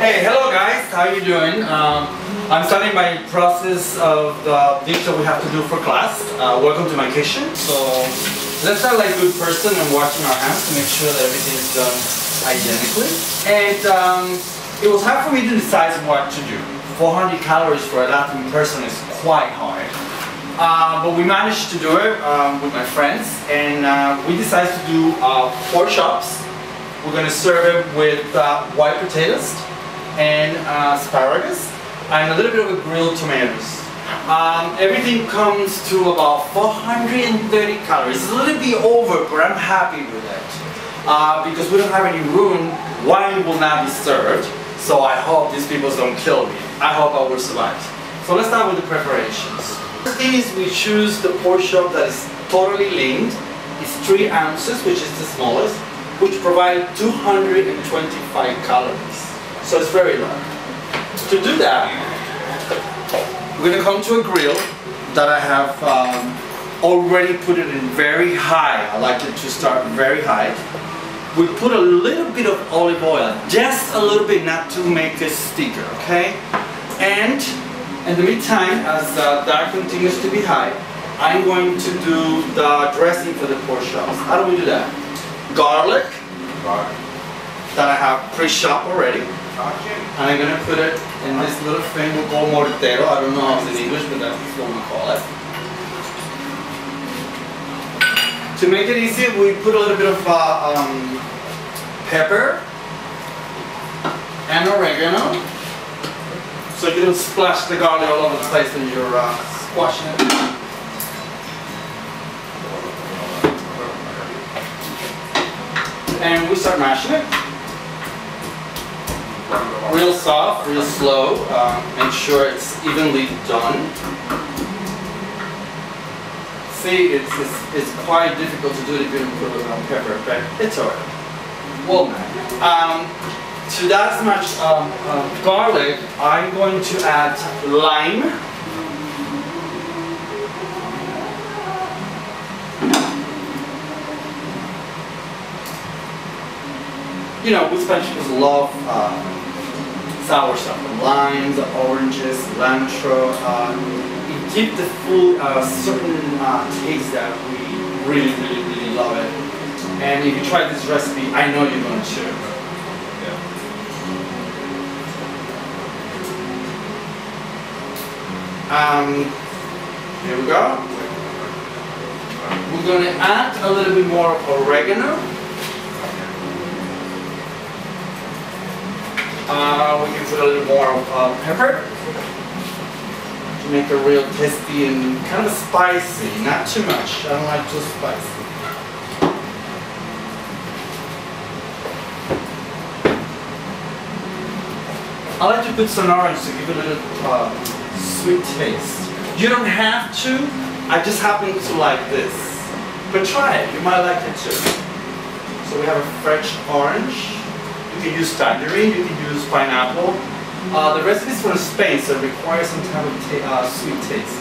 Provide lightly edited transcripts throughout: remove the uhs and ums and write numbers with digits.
Hey, hello guys, how are you doing? I'm starting my process of the dish that we have to do for class. Welcome to my kitchen. So let's start like a good person and washing our hands to make sure that everything is done hygienically. And it was hard for me to decide what to do. 400 calories for a Latin person is quite hard. But we managed to do it with my friends, and we decided to do pork chops. We're going to serve it with white potatoes and asparagus and a little bit of grilled tomatoes. Everything comes to about 430 calories. It's a little bit over, but I'm happy with it. Because we don't have any room, wine will not be served. So I hope these people don't kill me. I hope I will survive. So let's start with the preparations. First thing is we choose the pork chop that is totally lean. It's 3 ounces, which is the smallest, which provide 225 calories. So it's very low. To do that, we're going to come to a grill that I have already put it in very high. I like it to start very high. We put a little bit of olive oil, just a little bit, not to make it sticker, okay? And in the meantime, as that continues to be high, I'm going to do the dressing for the pork chops. How do we do that? Garlic that I have pre-chopped already. And I'm going to put it in this little thing we call mortero. I don't know how it's in English, but that's what we call it. To make it easy, we put a little bit of pepper and oregano, so you don't splash the garlic all over the place when you're squashing it. And we start mashing it. Real soft, real slow. Make sure it's evenly done. See, it's quite difficult to do it if you don't put a little pepper, but it's alright. Well, to that much garlic, I'm going to add lime. You know, we Spanish people love sour stuff, limes, oranges, cilantro. It gives the food a certain taste that we really love it. And if you try this recipe, I know you're going to. Here we go. We're going to add a little bit more oregano. We can put a little more pepper to make it real tasty and kind of spicy, not too much. I don't like too spicy. I like to put some orange to give it a little sweet taste. You don't have to, I just happen to like this. But try it, you might like it too. So we have a fresh orange. You can use tangerine, you can use pineapple. The recipe is from Spain, so it requires some kind of sweet taste.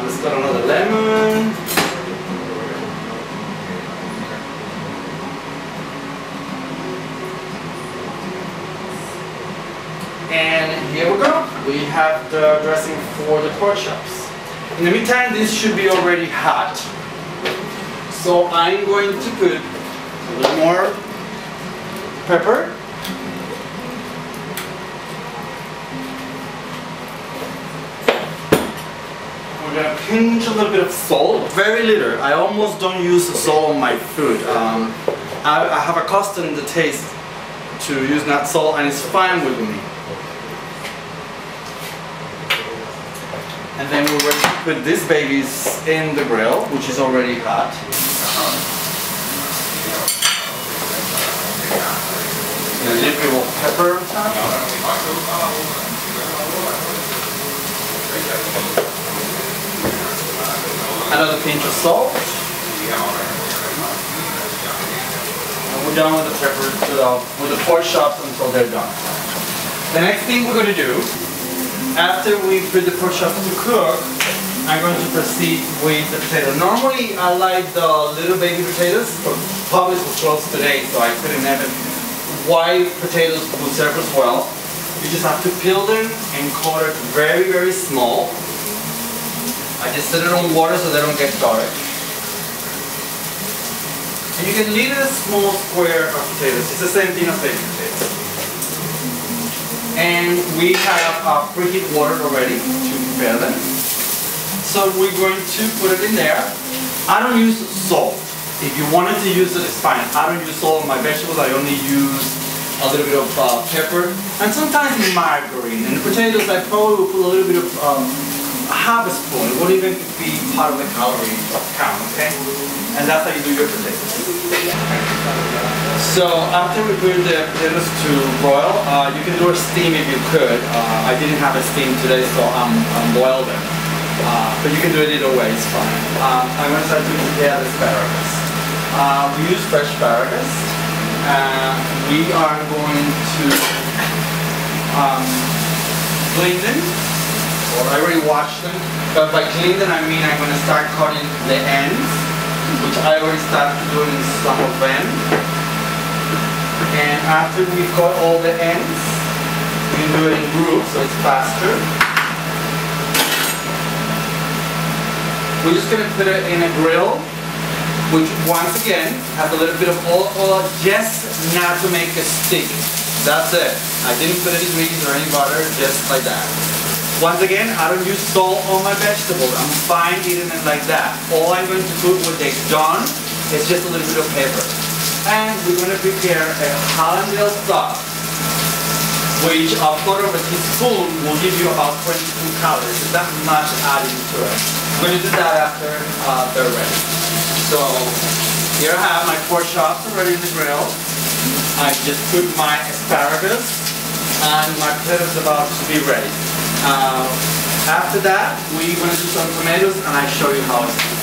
Let's got another lemon. And here we go. We have the dressing for the pork chops. In the meantime, this should be already hot. So I'm going to put a little more pepper. We're going to pinch a little bit of salt, very little. I almost don't use salt on my food. I have accustomed the taste to use not salt, and it's fine with me. And then we're going to put these babies in the grill, which is already hot. And a little bit of pepper on top. Another pinch of salt. And we're done with the peppers, with the pork chops until they're done. The next thing we're going to do, after we put the pork chops to cook, I'm going to proceed with the potato. Normally, I like the little baby potatoes, but Publix was closed today, so I couldn't have it. White potatoes will serve as well. You just have to peel them and cut it very, very small. I just set it on water so they don't get dark. And you can leave it a small square of potatoes. It's the same thing as baby potatoes. And we have preheat water already to prepare them. So we're going to put it in there. I don't use salt. If you wanted to use it, it's fine. I don't use salt on my vegetables. I only use a little bit of pepper and sometimes margarine. And the potatoes, I probably will put a little bit of half a spoon. It won't even be part of the calorie count, okay? And that's how you do your potatoes. So after we put the potatoes to broil, you can do a steam if you could. I didn't have a steam today, so I'm boiled them. But you can do it either way, it's fine. I'm going to start to prepare the asparagus. We use fresh asparagus. We are going to clean them. Well, I already washed them. But by clean them, I mean I'm going to start cutting the ends, which I already started doing some of them. And after we cut all the ends, we can do it in groups so it's faster. We're just going to put it in a grill, which once again has a little bit of olive oil just not to make a stick. That's it. I didn't put any grease or any butter, just like that. Once again, I don't use salt on my vegetables. I'm fine eating it like that. All I'm going to put when they're done is just a little bit of pepper. And we're going to prepare a Hollandaise sauce, which a quarter of a teaspoon will give you about 22 calories. It's not much adding to it. I'm going to do that after they're ready. So here I have my pork chops already in the grill. I just put my asparagus and my potatoes about to be ready. After that, we're going to do some tomatoes and I show you how it's done.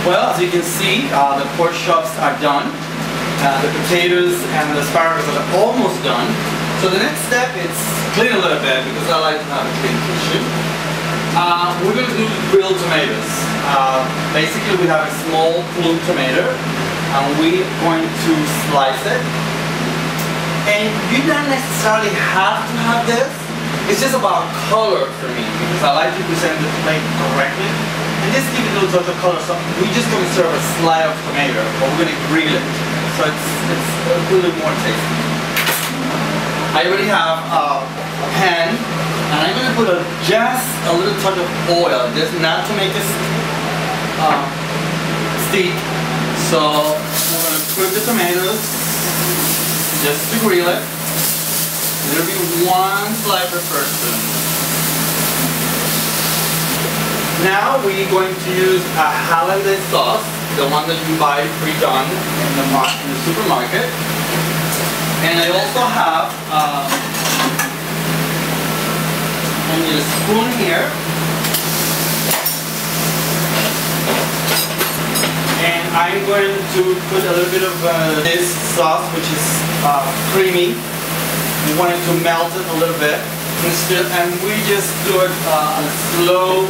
Well, as you can see, the pork chops are done. The potatoes and the asparagus are almost done. So the next step is clean a little bit because I like to have a clean kitchen. We're going to do grilled tomatoes. Basically, we have a small plum tomato and we're going to slice it. And you don't necessarily have to have this. It's just about color for me because I like to present the plate correctly. And just give it a little touch of color. So we're just going to serve a slide of tomato, but we're going to grill it. So it's a little more tasty. I already have a pan, and I'm going to put just a little touch of oil, just not to make it steep. So we're going to put the tomatoes, just to grill it. There'll be one slide per person. Now we're going to use a Hollandaise sauce, the one that you buy pre-done in the supermarket. And I also have, I need a spoon here. And I'm going to put a little bit of this sauce, which is creamy. We want it to melt it a little bit. And we just do it on a slow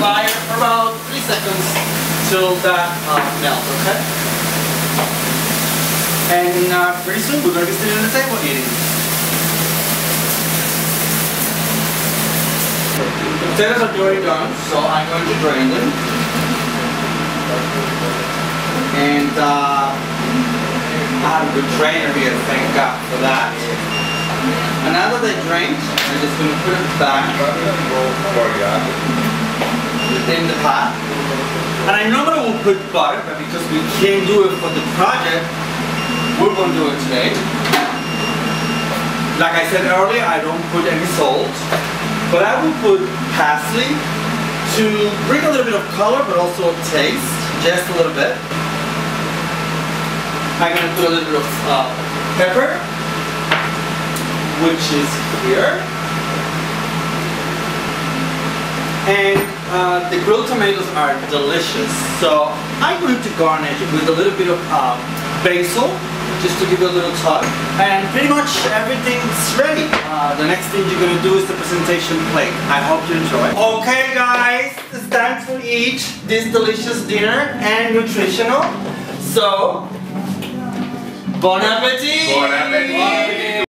fire for about 3 seconds till that melts, okay? And pretty soon we're going to be sitting at the table eating. The potatoes are already done, so I'm going to drain them. And I have a good drainer here, thank God for that. And now that they're drained, I'm just going to put it back within the pot. And I normally will put butter, but because we can't do it for the project, we're going to do it today. Like I said earlier, I don't put any salt, but I will put parsley to bring a little bit of color, but also taste, just a little bit. I'm going to put a little bit of pepper, which is here. And the grilled tomatoes are delicious. So I'm going to garnish it with a little bit of basil, just to give it a little touch. And pretty much everything's ready. The next thing you're gonna do is the presentation plate. I hope you enjoy. Okay guys, it's time to eat this delicious dinner and nutritional. So, bon appetit! Bon appetit!